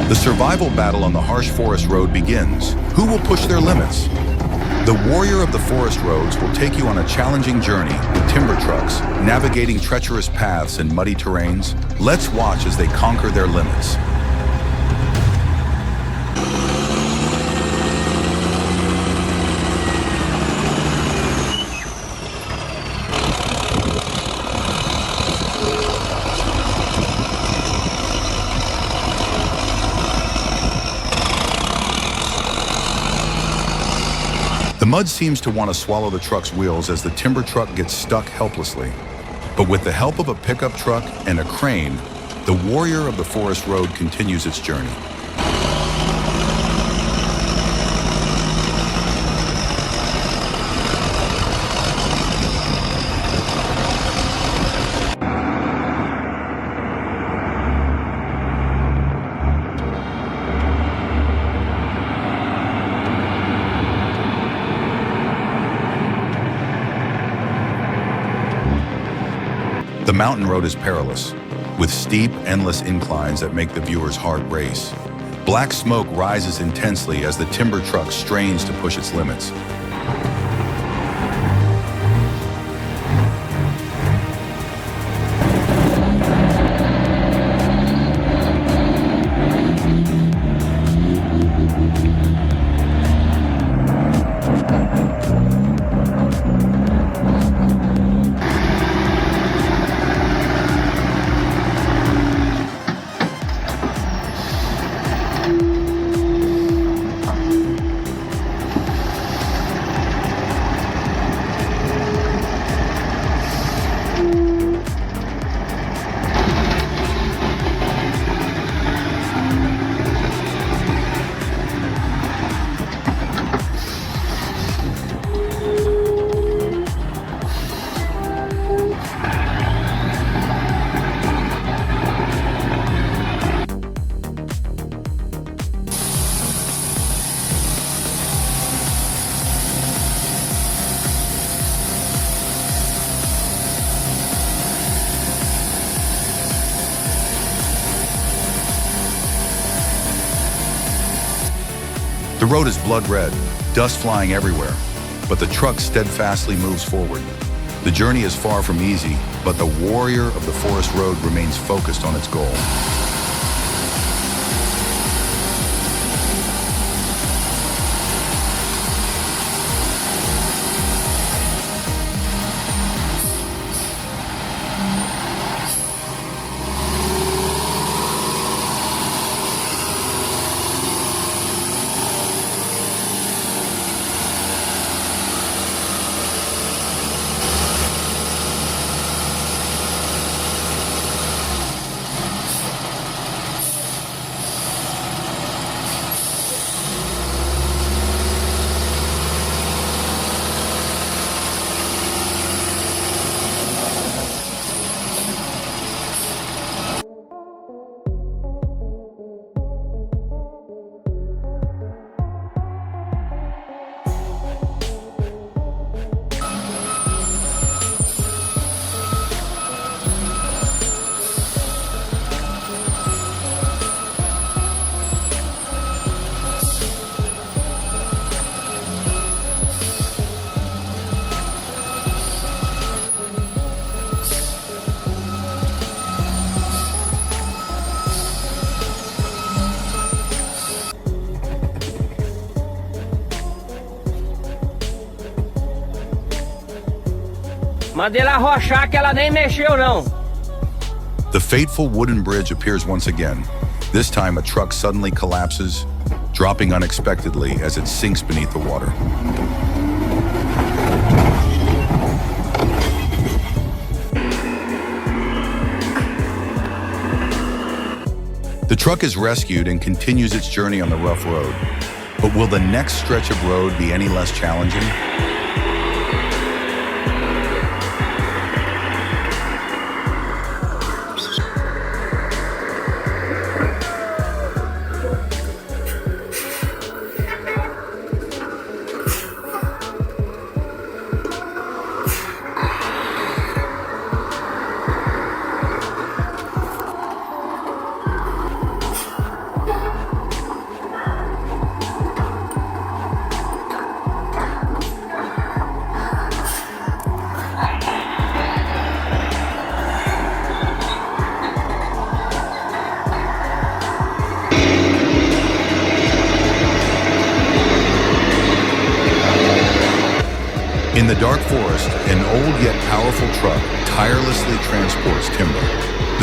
The survival battle on the harsh forest road begins. Who will push their limits? The warrior of the forest roads will take you on a challenging journey with timber trucks, navigating treacherous paths and muddy terrains. Let's watch as they conquer their limits. The mud seems to want to swallow the truck's wheels as the timber truck gets stuck helplessly. But with the help of a pickup truck and a crane, the warrior of the forest road continues its journey. The mountain road is perilous, with steep, endless inclines that make the viewer's heart race. Black smoke rises intensely as the timber truck strains to push its limits. The road is blood red, dust flying everywhere, but the truck steadfastly moves forward. The journey is far from easy, but the warrior of the forest road remains focused on its goal. Mandei ela arrochar que ela nem mexeu não. The fateful wooden bridge appears once again. This time a truck suddenly collapses, dropping unexpectedly as it sinks beneath the water. The truck is rescued and continues its journey on the rough road. But will the next stretch of road be any less challenging? the dark forest, an old yet powerful truck tirelessly transports timber.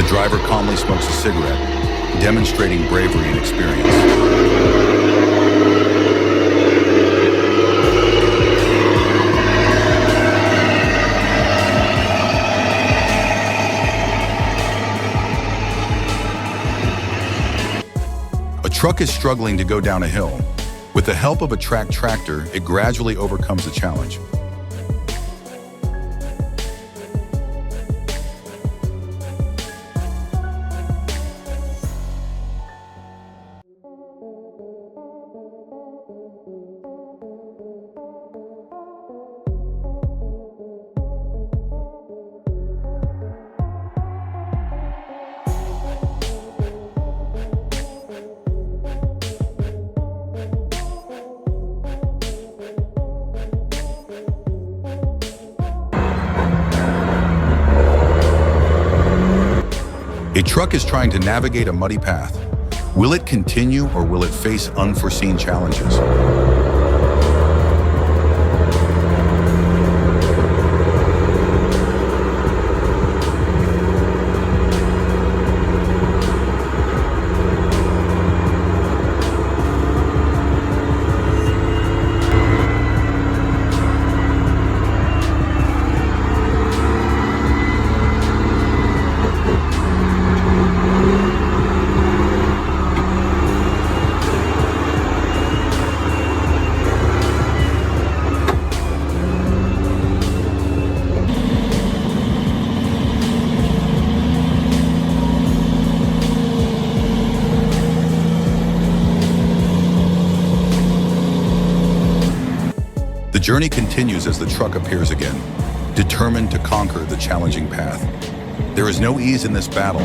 The driver calmly smokes a cigarette, demonstrating bravery and experience. A truck is struggling to go down a hill. With the help of a track tractor, it gradually overcomes the challenge. A truck is trying to navigate a muddy path. Will it continue or will it face unforeseen challenges? The journey continues as the truck appears again, determined to conquer the challenging path. There is no ease in this battle.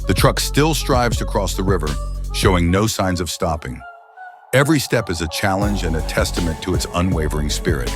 The truck still strives to cross the river, showing no signs of stopping. Every step is a challenge and a testament to its unwavering spirit.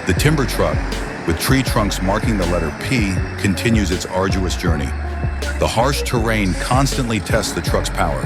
The timber truck, with tree trunks marking the letter P, continues its arduous journey. The harsh terrain constantly tests the truck's power.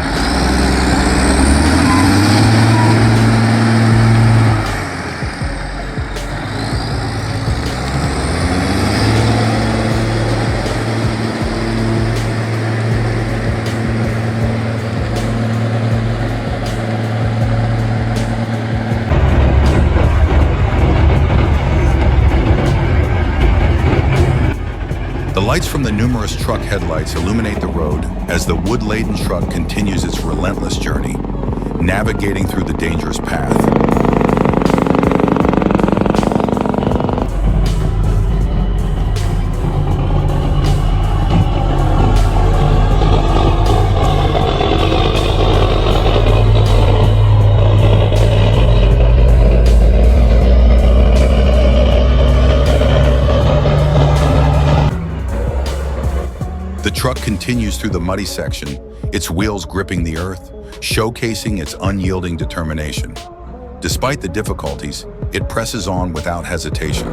The lights from the numerous truck headlights illuminate the road as the wood-laden truck continues its relentless journey, navigating through the dangerous path. The truck continues through the muddy section, its wheels gripping the earth, showcasing its unyielding determination. Despite the difficulties, it presses on without hesitation.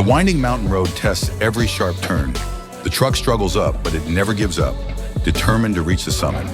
winding mountain road tests every sharp turn. The truck struggles up, but it never gives up, determined to reach the summit.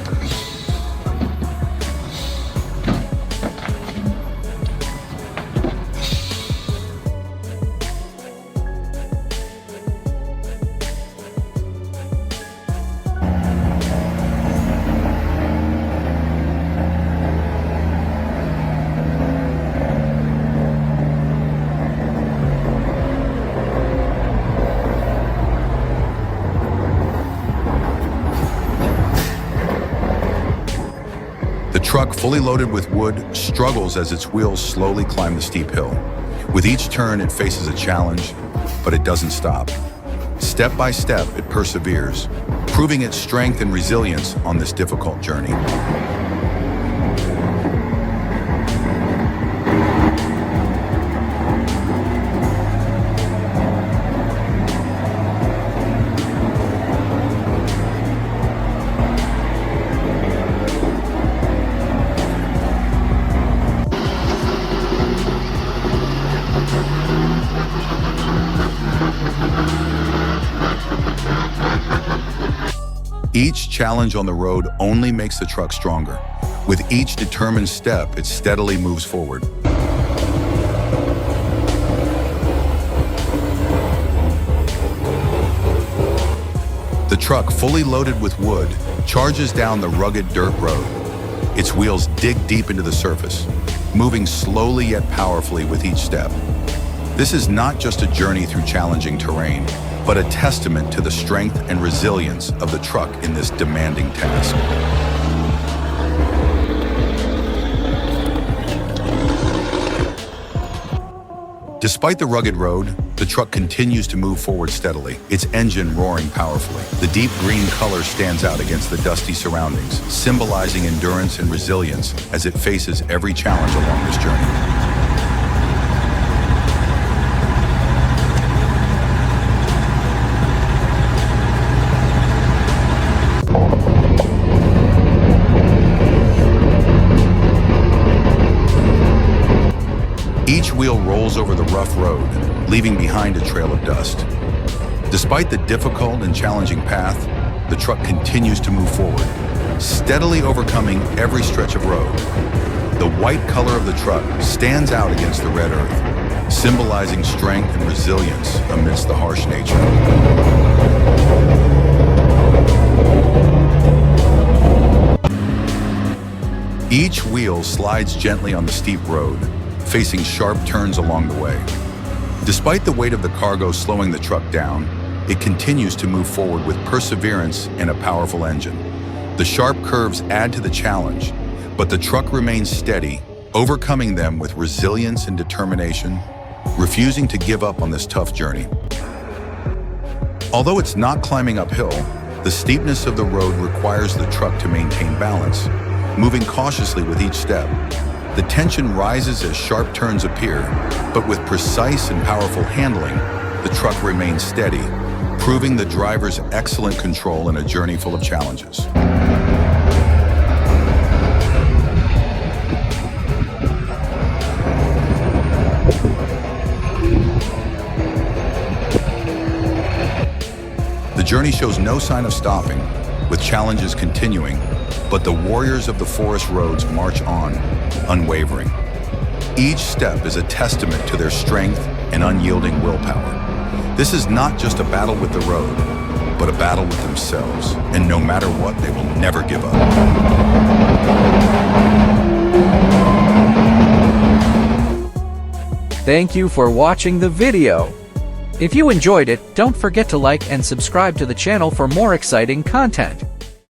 The truck, fully loaded with wood, struggles as its wheels slowly climb the steep hill. With each turn, it faces a challenge, but it doesn't stop. Step by step, it perseveres, proving its strength and resilience on this difficult journey. Each challenge on the road only makes the truck stronger. With each determined step, it steadily moves forward. The truck, fully loaded with wood, charges down the rugged dirt road. Its wheels dig deep into the surface, moving slowly yet powerfully with each step. This is not just a journey through challenging terrain, but a testament to the strength and resilience of the truck in this demanding task. Despite the rugged road, the truck continues to move forward steadily, its engine roaring powerfully. The deep green color stands out against the dusty surroundings, symbolizing endurance and resilience as it faces every challenge along this journey. Each wheel rolls over the rough road, leaving behind a trail of dust. Despite the difficult and challenging path, the truck continues to move forward, steadily overcoming every stretch of road. The white color of the truck stands out against the red earth, symbolizing strength and resilience amidst the harsh nature. Each wheel slides gently on the steep road, facing sharp turns along the way. Despite the weight of the cargo slowing the truck down, it continues to move forward with perseverance and a powerful engine. The sharp curves add to the challenge, but the truck remains steady, overcoming them with resilience and determination, refusing to give up on this tough journey. Although it's not climbing uphill, the steepness of the road requires the truck to maintain balance, moving cautiously with each step. The tension rises as sharp turns appear, but with precise and powerful handling, the truck remains steady, proving the driver's excellent control in a journey full of challenges. The journey shows no sign of stopping, with challenges continuing, but the warriors of the forest roads march on, unwavering. Each step is a testament to their strength and unyielding willpower. This is not just a battle with the road, but a battle with themselves, and no matter what, they will never give up. Thank you for watching the video. If you enjoyed it, don't forget to like and subscribe to the channel for more exciting content.